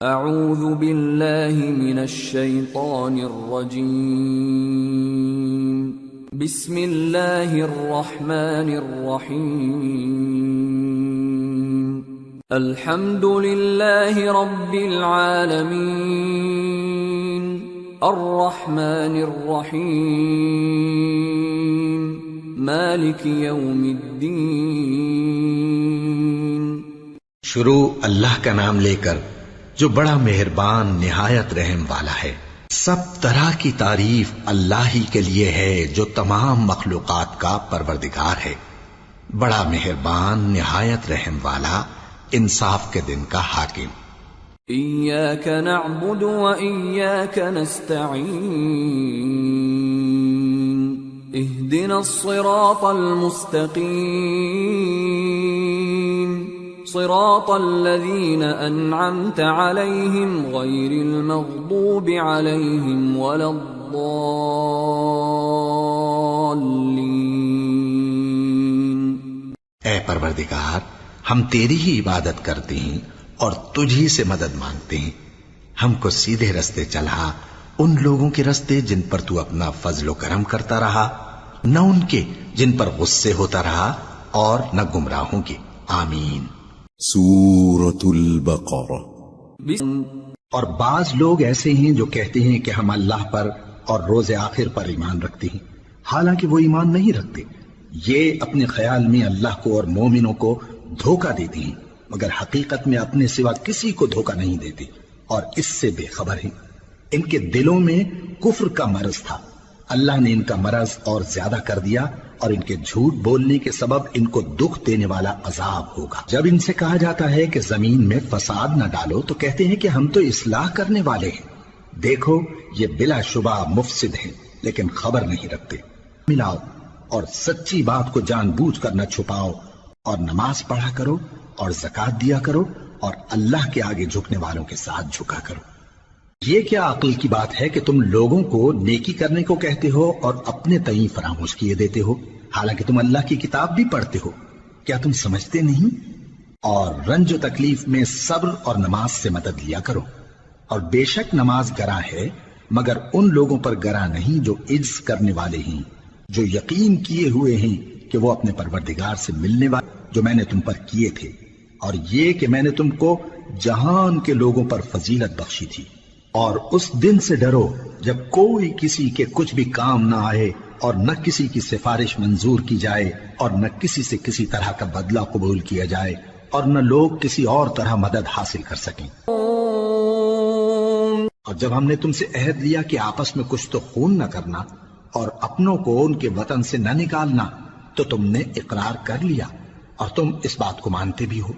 اعوذ باللہ من الشیطان الرجیم بسم اللہ الرحمن الرحیم الحمد للہ رب العالمین الرحمن الرحیم مالک یوم الدین۔ شروع اللہ کا نام لے کر جو بڑا مہربان نہایت رحم والا ہے۔ سب طرح کی تعریف اللہ ہی کے لیے ہے جو تمام مخلوقات کا پروردگار ہے، بڑا مہربان نہایت رحم والا، انصاف کے دن کا حاکم۔ ایاک نعبد و ایاک نستعین اہدنا الصراط المستقیم صراط الذین انعمت علیہم غیر المغضوب علیہم ولا الضالین۔ اے پروردگار، ہم تیری ہی عبادت کرتے ہیں اور تجھی سے مدد مانگتے ہیں، ہم کو سیدھے رستے چلا، ان لوگوں کے رستے جن پر تو اپنا فضل و کرم کرتا رہا، نہ ان کے جن پر غصے ہوتا رہا، اور نہ گمراہوں کے۔ آمین۔ سورۃ البقرہ۔ اور بعض لوگ ایسے ہیں جو کہتے ہیں کہ ہم اللہ پر اور روز آخر پر ایمان رکھتے ہیں، حالانکہ وہ ایمان نہیں رکھتے۔ یہ اپنے خیال میں اللہ کو اور مومنوں کو دھوکہ دیتے ہیں، مگر حقیقت میں اپنے سوا کسی کو دھوکہ نہیں دیتے اور اس سے بے خبر ہیں۔ ان کے دلوں میں کفر کا مرض تھا، اللہ نے ان کا مرض اور زیادہ کر دیا، اور ان کے جھوٹ بولنے کے سبب ان کو دکھ دینے والا عذاب ہوگا۔ جب ان سے کہا جاتا ہے کہ زمین میں فساد نہ ڈالو تو کہتے ہیں کہ ہم تو اصلاح کرنے والے ہیں۔ دیکھو یہ بلا شبہ مفسد ہیں، لیکن خبر نہیں رکھتے۔ ملاؤ اور سچی بات کو جان بوجھ کر نہ چھپاؤ، اور نماز پڑھا کرو اور زکوٰۃ دیا کرو، اور اللہ کے آگے جھکنے والوں کے ساتھ جھکا کرو۔ یہ کیا عقل کی بات ہے کہ تم لوگوں کو نیکی کرنے کو کہتے ہو اور اپنے تئیں فراموش کیے دیتے ہو، حالانکہ تم اللہ کی کتاب بھی پڑھتے ہو؟ کیا تم سمجھتے نہیں؟ اور رنج و تکلیف میں صبر اور نماز سے مدد لیا کرو، اور بے شک نماز گراں ہے، مگر ان لوگوں پر گراں نہیں جو عجز کرنے والے ہیں، جو یقین کیے ہوئے ہیں کہ وہ اپنے پروردگار سے ملنے والے جو میں نے تم پر کیے تھے، اور یہ کہ میں نے تم کو جہان کے لوگوں پر فضیلت بخشی تھی۔ اور اس دن سے ڈرو جب کوئی کسی کے کچھ بھی کام نہ آئے، اور نہ کسی کی سفارش منظور کی جائے، اور نہ کسی سے کسی طرح کا بدلہ قبول کیا جائے، اور نہ لوگ کسی اور طرح مدد حاصل کر سکیں۔ اور جب ہم نے تم سے عہد لیا کہ آپس میں کچھ تو خون نہ کرنا، اور اپنوں کو ان کے وطن سے نہ نکالنا، تو تم نے اقرار کر لیا، اور تم اس بات کو مانتے بھی ہو۔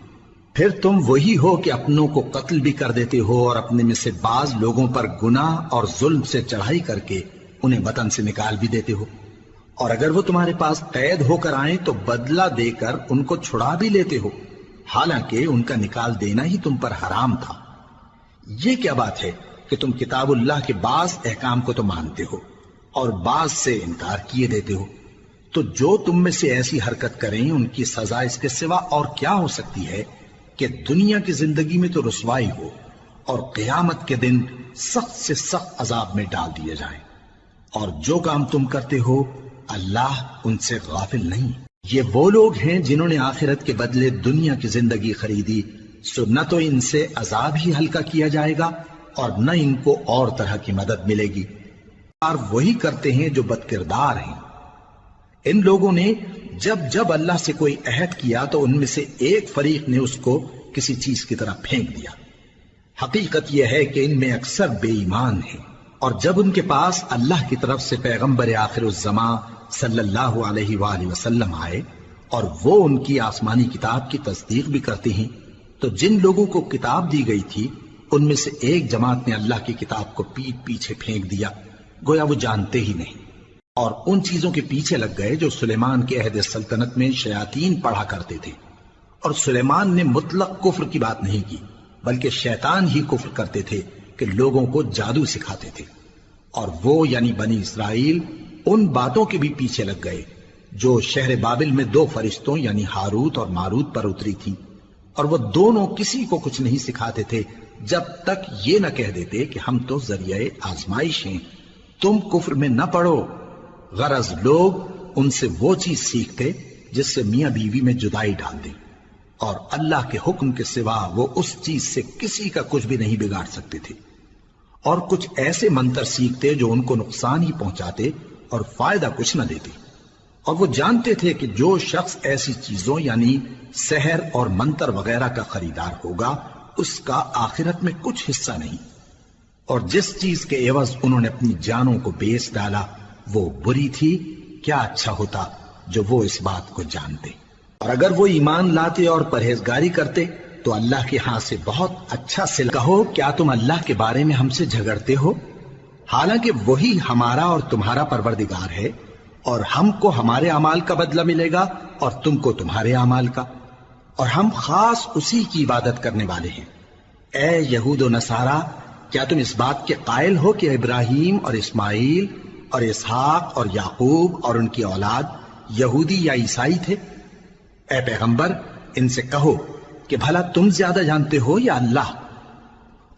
پھر تم وہی ہو کہ اپنوں کو قتل بھی کر دیتے ہو، اور اپنے میں سے بعض لوگوں پر گناہ اور ظلم سے چڑھائی کر کے انہیں وطن سے نکال بھی دیتے ہو، اور اگر وہ تمہارے پاس قید ہو کر آئیں تو بدلہ دے کر ان کو چھڑا بھی لیتے ہو، حالانکہ ان کا نکال دینا ہی تم پر حرام تھا۔ یہ کیا بات ہے کہ تم کتاب اللہ کے بعض احکام کو تو مانتے ہو اور بعض سے انکار کیے دیتے ہو؟ تو جو تم میں سے ایسی حرکت کریں ان کی سزا اس کے سوا اور کیا ہو سکتی ہے کہ دنیا کی زندگی میں تو رسوائی ہو، اور قیامت کے دن سخت سے سخت عذاب میں ڈال دیے جائیں۔ اور جو کام تم کرتے ہو اللہ ان سے غافل نہیں۔ یہ وہ لوگ ہیں جنہوں نے آخرت کے بدلے دنیا کی زندگی خریدی، سو نہ تو ان سے عذاب ہی ہلکا کیا جائے گا اور نہ ان کو اور طرح کی مدد ملے گی، اور وہی کرتے ہیں جو بد کردار ہیں۔ ان لوگوں نے جب اللہ سے کوئی عہد کیا تو ان میں سے ایک فریق نے اس کو کسی چیز کی طرح پھینک دیا۔ حقیقت یہ ہے کہ ان میں اکثر بے ایمان ہیں، اور جب ان کے پاس اللہ کی طرف سے پیغمبر آخر الزماں صلی اللہ علیہ وآلہ وسلم آئے اور وہ ان کی آسمانی کتاب کی تصدیق بھی کرتے ہیں، تو جن لوگوں کو کتاب دی گئی تھی ان میں سے ایک جماعت نے اللہ کی کتاب کو پیٹ پیچھے پھینک دیا، گویا وہ جانتے ہی نہیں، اور ان چیزوں کے پیچھے لگ گئے جو سلیمان کے عہد سلطنت میں شیاطین پڑھا کرتے تھے۔ اور سلیمان نے مطلق کفر کی بات نہیں کی، بلکہ شیطان ہی کفر کرتے تھے کہ لوگوں کو جادو سکھاتے تھے، اور وہ یعنی بنی اسرائیل ان باتوں کے بھی پیچھے لگ گئے جو شہر بابل میں 2 فرشتوں یعنی ہاروت اور ماروت پر اتری تھی، اور وہ دونوں کسی کو کچھ نہیں سکھاتے تھے جب تک یہ نہ کہہ دیتے کہ ہم تو ذریعہ آزمائش ہیں، تم کفر میں نہ پڑو۔ غرض لوگ ان سے وہ چیز سیکھتے جس سے میاں بیوی میں جدائی ڈال دیں، اور اللہ کے حکم کے سوا وہ اس چیز سے کسی کا کچھ بھی نہیں بگاڑ سکتے تھے، اور کچھ ایسے منتر سیکھتے جو ان کو نقصان ہی پہنچاتے اور فائدہ کچھ نہ دیتے۔ اور وہ جانتے تھے کہ جو شخص ایسی چیزوں یعنی سحر اور منتر وغیرہ کا خریدار ہوگا اس کا آخرت میں کچھ حصہ نہیں، اور جس چیز کے عوض انہوں نے اپنی جانوں کو بیچ ڈالا وہ بری تھی۔ کیا اچھا ہوتا جو وہ اس بات کو جانتے، اور اگر وہ ایمان لاتے اور پرہیزگاری کرتے تو اللہ کے ہاں سے بہت اچھا صلہ۔ کہو کیا تم اللہ کے بارے میں ہم سے جھگڑتے ہو، حالانکہ وہی ہمارا اور تمہارا پروردگار ہے، اور ہم کو ہمارے اعمال کا بدلہ ملے گا اور تم کو تمہارے اعمال کا، اور ہم خاص اسی کی عبادت کرنے والے ہیں۔ اے یہود و نصارا، کیا تم اس بات کے قائل ہو کہ ابراہیم اور اسماعیل اور اسحاق اور یعقوب اور ان کی اولاد یہودی یا عیسائی تھے؟ اے پیغمبر ان سے کہو کہ بھلا تم زیادہ جانتے ہو یا اللہ؟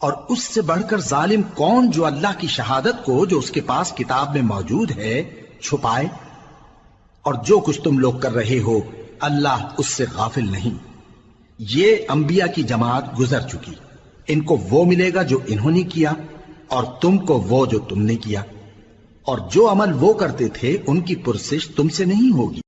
اور اس سے بڑھ کر ظالم کون جو اللہ کی شہادت کو جو اس کے پاس کتاب میں موجود ہے چھپائے؟ اور جو کچھ تم لوگ کر رہے ہو اللہ اس سے غافل نہیں۔ یہ انبیاء کی جماعت گزر چکی، ان کو وہ ملے گا جو انہوں نے کیا، اور تم کو وہ جو تم نے کیا، اور جو عمل وہ کرتے تھے ان کی پرسش تم سے نہیں ہوگی۔